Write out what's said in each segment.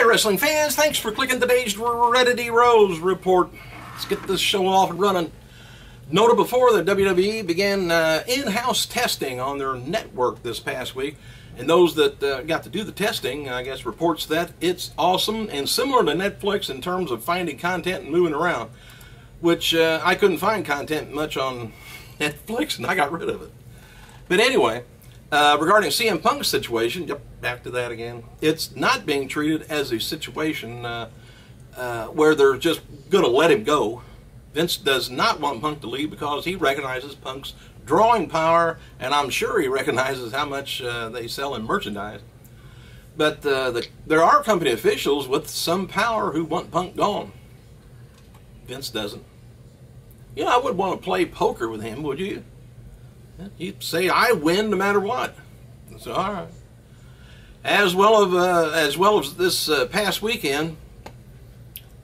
wrestling fans, thanks for clicking today's Reddity Rose report. Let's get this show off and running. Noted before that WWE began in-house testing on their network this past week, and those that got to do the testing, I guess, reports that it's awesome and similar to Netflix in terms of finding content and moving around, which I couldn't find content much on Netflix, and I got rid of it. But anyway, regarding CM Punk's situation, yep, back to that again. It's not being treated as a situation where they're just going to let him go. Vince does not want Punk to leave because he recognizes Punk's drawing power, and I'm sure he recognizes how much they sell in merchandise. But there are company officials with some power who want Punk gone. Vince doesn't. You know, I wouldn't want to play poker with him, would you? He'd say, I win no matter what. So, all right. As well as this past weekend,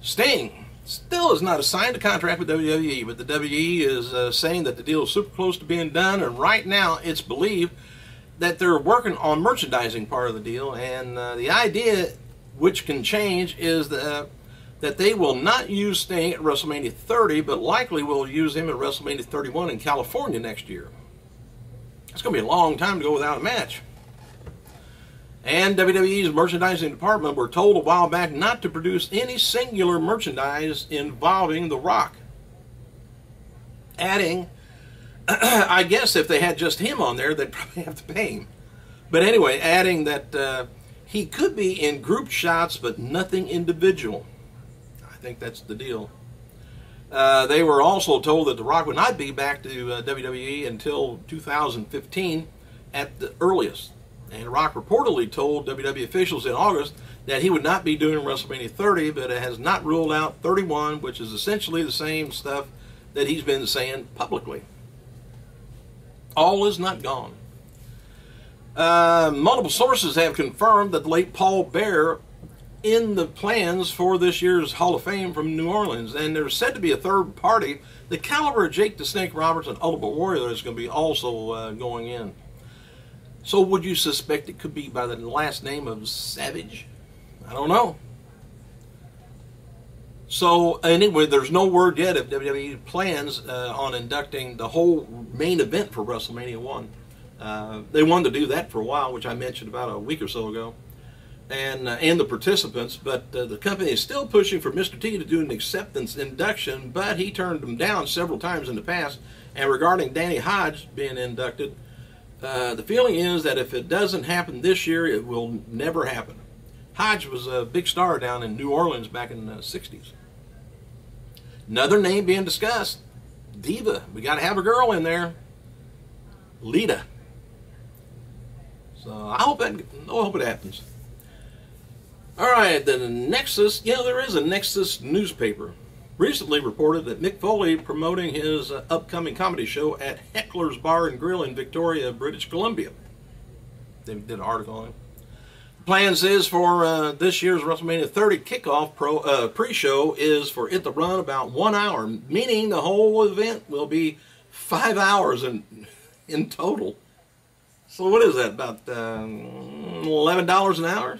Sting still has not signed a contract with WWE, but the WWE is saying that the deal is super close to being done, and right now it's believed that they're working on merchandising part of the deal, and the idea, which can change, is that they will not use Sting at WrestleMania 30, but likely will use him at WrestleMania 31 in California next year. It's going to be a long time to go without a match. And WWE's merchandising department were told a while back not to produce any singular merchandise involving The Rock. Adding, I guess if they had just him on there, they'd probably have to pay him. But anyway, adding that he could be in group shots, but nothing individual. I think that's the deal. They were also told that The Rock would not be back to WWE until 2015 at the earliest. And Rock reportedly told WWE officials in August that he would not be doing WrestleMania 30, but it has not ruled out 31, which is essentially the same stuff that he's been saying publicly. All is not gone. Multiple sources have confirmed that the late Paul Bearer in the plans for this year's Hall of Fame from New Orleans, and there's said to be a third party, the caliber of Jake the Snake Roberts and Ultimate Warrior, is going to be also going in. So would you suspect it could be by the last name of Savage? I don't know. So anyway, there's no word yet if WWE plans on inducting the whole main event for WrestleMania 1. They wanted to do that for a while, which I mentioned about a week or so ago, and the participants, but the company is still pushing for Mr. T to do an acceptance induction, but he turned them down several times in the past. And regarding Danny Hodge being inducted, the feeling is that if it doesn't happen this year, it will never happen. Hodge was a big star down in New Orleans back in the 60s. Another name being discussed, Diva. We got to have a girl in there. Lita. So I hope it happens. All right, the Nexus. Yeah, there is a Nexus newspaper. Recently reported that Mick Foley promoting his upcoming comedy show at Heckler's Bar and Grill in Victoria, British Columbia. They did an article on it. The plans is for this year's WrestleMania 30 kickoff pre-show is for it to run about 1 hour, meaning the whole event will be 5 hours in total. So what is that, about $11 an hour?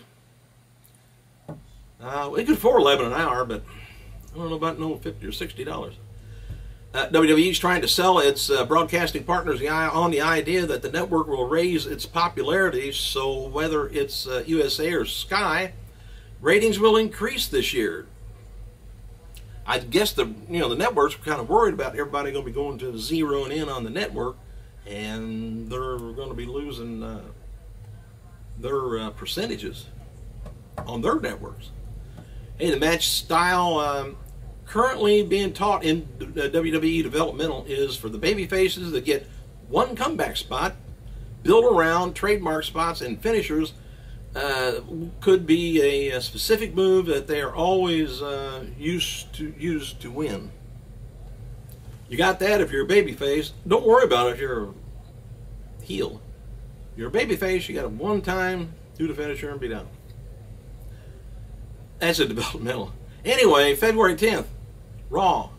We could afford $11 an hour, but I don't know about no $50 or $60. WWE is trying to sell its broadcasting partners on the idea that the network will raise its popularity, so whether it's USA or Sky, ratings will increase this year. I guess the networks were kind of worried about everybody going to be going to zeroing in on the network, and they're going to be losing their percentages on their networks. Hey, the match style currently being taught in WWE developmental is for the baby faces that get one comeback spot, build around trademark spots and finishers. Could be a specific move that they are always used to win. You got that if you're a baby face. Don't worry about it if you're a heel. If you're a baby face, you got to one time do the finisher and be done. That's a developmental. Anyway, February 10th, Raw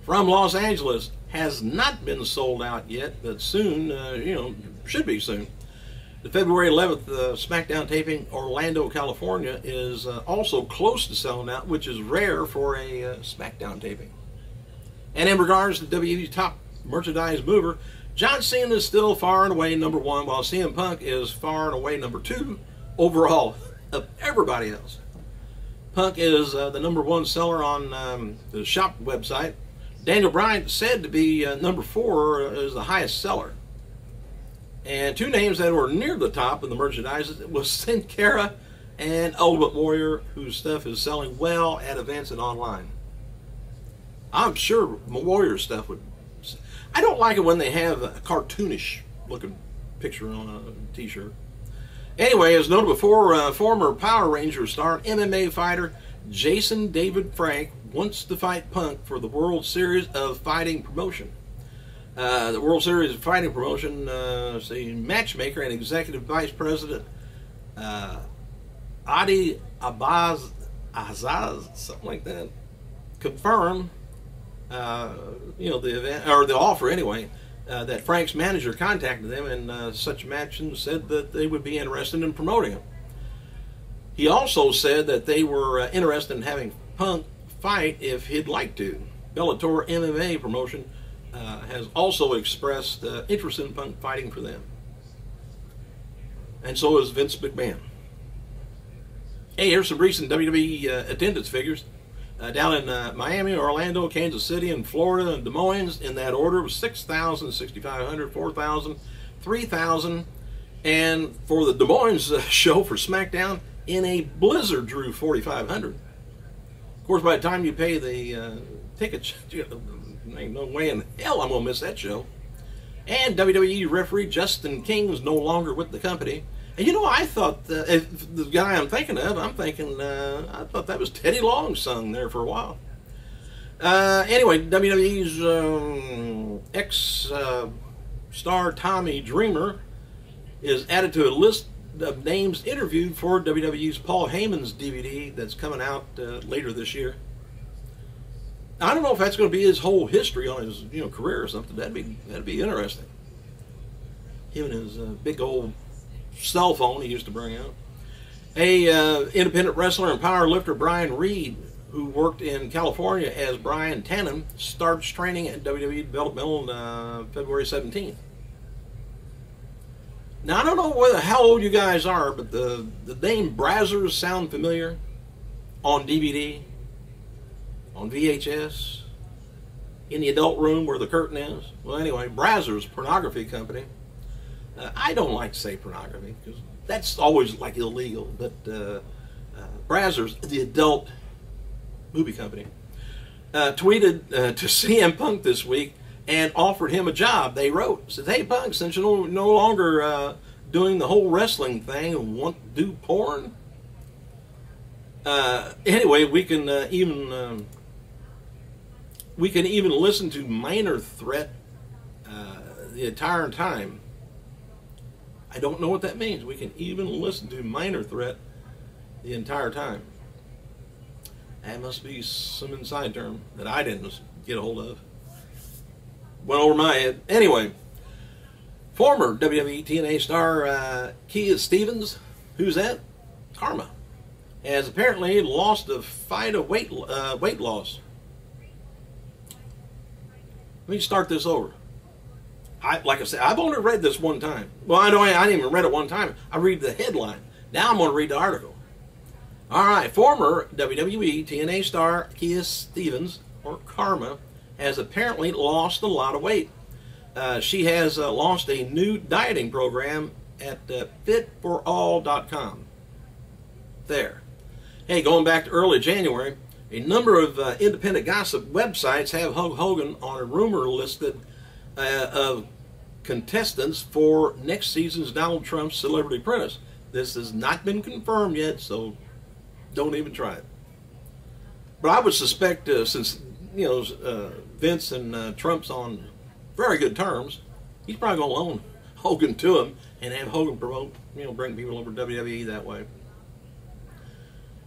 from Los Angeles has not been sold out yet, but soon, should be soon. The February 11th SmackDown taping, Orlando, California, is also close to selling out, which is rare for a SmackDown taping. And in regards to WWE's top merchandise mover, John Cena is still far and away number one, while CM Punk is far and away number two overall of everybody else. Punk is the number one seller on the shop website. Daniel Bryan said to be number 4 is the highest seller. And two names that were near the top of the merchandise was Sin Cara and Ultimate Warrior, whose stuff is selling well at events and online. I'm sure Warrior stuff would. I don't like it when they have a cartoonish looking picture on a t-shirt. Anyway, as noted before, former Power Ranger star, MMA fighter Jason David Frank wants to fight Punk for the World Series of Fighting promotion. The World Series of Fighting promotion, matchmaker and executive vice president Adi Azaz, something like that, confirmed, the event or the offer anyway. That Frank's manager contacted them in such a match and said that they would be interested in promoting him. He also said that they were interested in having Punk fight if he'd like to. Bellator MMA promotion has also expressed interest in Punk fighting for them. And so is Vince McMahon. Hey, here's some recent WWE attendance figures. Down in Miami, Orlando, Kansas City, and Florida, and Des Moines, in that order, was 6,000, 6,500, 4,000, 3,000. And for the Des Moines show for SmackDown, in a blizzard, drew 4,500. Of course, by the time you pay the tickets, ain't no way in hell I'm going to miss that show. And WWE referee Justin King was no longer with the company. And I thought, if the guy I'm thinking of, I thought that was Teddy Long sung there for a while. Anyway, WWE's ex-star Tommy Dreamer is added to a list of names interviewed for WWE's Paul Heyman's DVD that's coming out later this year. I don't know if that's going to be his whole history on his career or something. That'd be interesting. Him and his big old cell phone he used to bring out. Independent wrestler and power lifter Brian Reed, who worked in California as Brian Tannen, starts training at WWE Developmental on February 17th. Now, I don't know how old you guys are, but the name Brazzers sound familiar on DVD, on VHS, in the adult room where the curtain is. Well, anyway, Brazzers Pornography Company. I don't like to say pornography because that's always like illegal, but Brazzers, the adult movie company, tweeted to CM Punk this week and offered him a job. They wrote, said, "Hey Punk, since you're no longer doing the whole wrestling thing and want to do porn, anyway, we can even listen to Minor Threat the entire time." I don't know what that means. We can even listen to Minor Threat the entire time. That must be some inside term that I didn't get a hold of. Went over my head. Anyway, former WWE TNA star Kia Stevens, who's that? Karma, has apparently lost a fight of weight loss. Let me start this over. Like I said, I've only read this one time. Well, I didn't even read it one time. I read the headline. Now I'm going to read the article. All right, former WWE TNA star Kia Stevens, or Karma, has apparently lost a lot of weight. She has launched a new dieting program at fitforall.com. There. Hey, going back to early January, a number of independent gossip websites have Hulk Hogan on a rumor listed of contestants for next season's Donald Trump Celebrity Apprentice. This has not been confirmed yet, so don't even try it. But I would suspect, since Vince and Trump's on very good terms, he's probably going to loan Hogan to him and have Hogan promote, bring people over to WWE that way.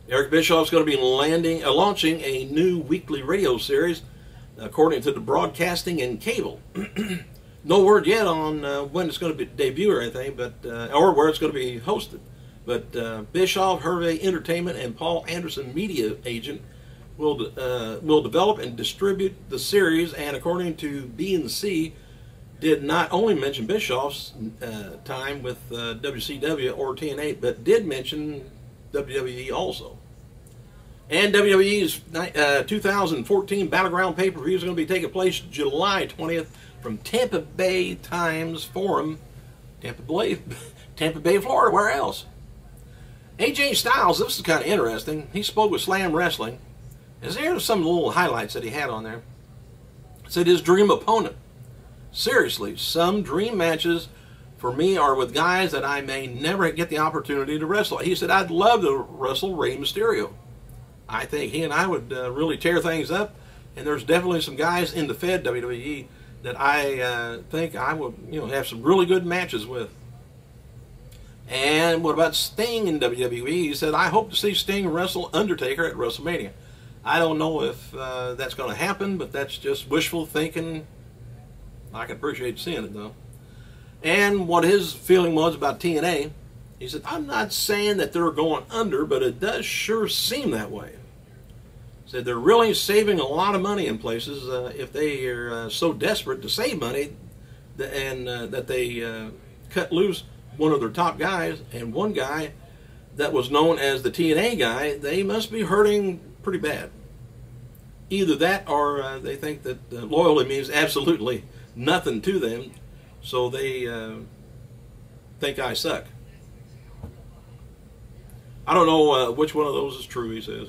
Eric Bischoff's going to be launching a new weekly radio series, according to the Broadcasting and Cable. No word yet on when it's going to be debut or anything, but or where it's going to be hosted. But Bischoff, Hervey Entertainment, and Paul Anderson, media agent, will develop and distribute the series. And according to B&C, did not only mention Bischoff's time with WCW or TNA, but did mention WWE also. And WWE's 2014 Battleground pay-per-view is going to be taking place July 20th from Tampa Bay Times Forum, Tampa Bay, Florida. Where else? AJ Styles, this is kind of interesting. He spoke with Slam Wrestling. And there's some little highlights that he had on there. It said his dream opponent. Seriously, some dream matches for me are with guys that I may never get the opportunity to wrestle. He said, I'd love to wrestle Rey Mysterio. I think he and I would really tear things up. And there's definitely some guys in the Fed WWE that I think I would have some really good matches with. And what about Sting in WWE? He said, I hope to see Sting wrestle Undertaker at WrestleMania. I don't know if that's going to happen, but that's just wishful thinking. I can appreciate seeing it, though. And what his feeling was about TNA, he said, I'm not saying that they're going under, but it does sure seem that way. He said they're really saving a lot of money in places if they are so desperate to save money and that they cut loose one of their top guys, and one guy that was known as the TNA guy, they must be hurting pretty bad. Either that or they think that loyalty means absolutely nothing to them, so they think I suck. I don't know which one of those is true, he says.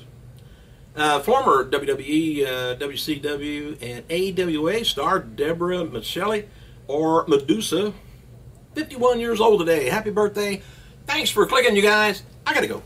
Former WWE, WCW, and AWA star Deborah Michelli, or Medusa, 51 years old today. Happy birthday. Thanks for clicking, you guys. I gotta go.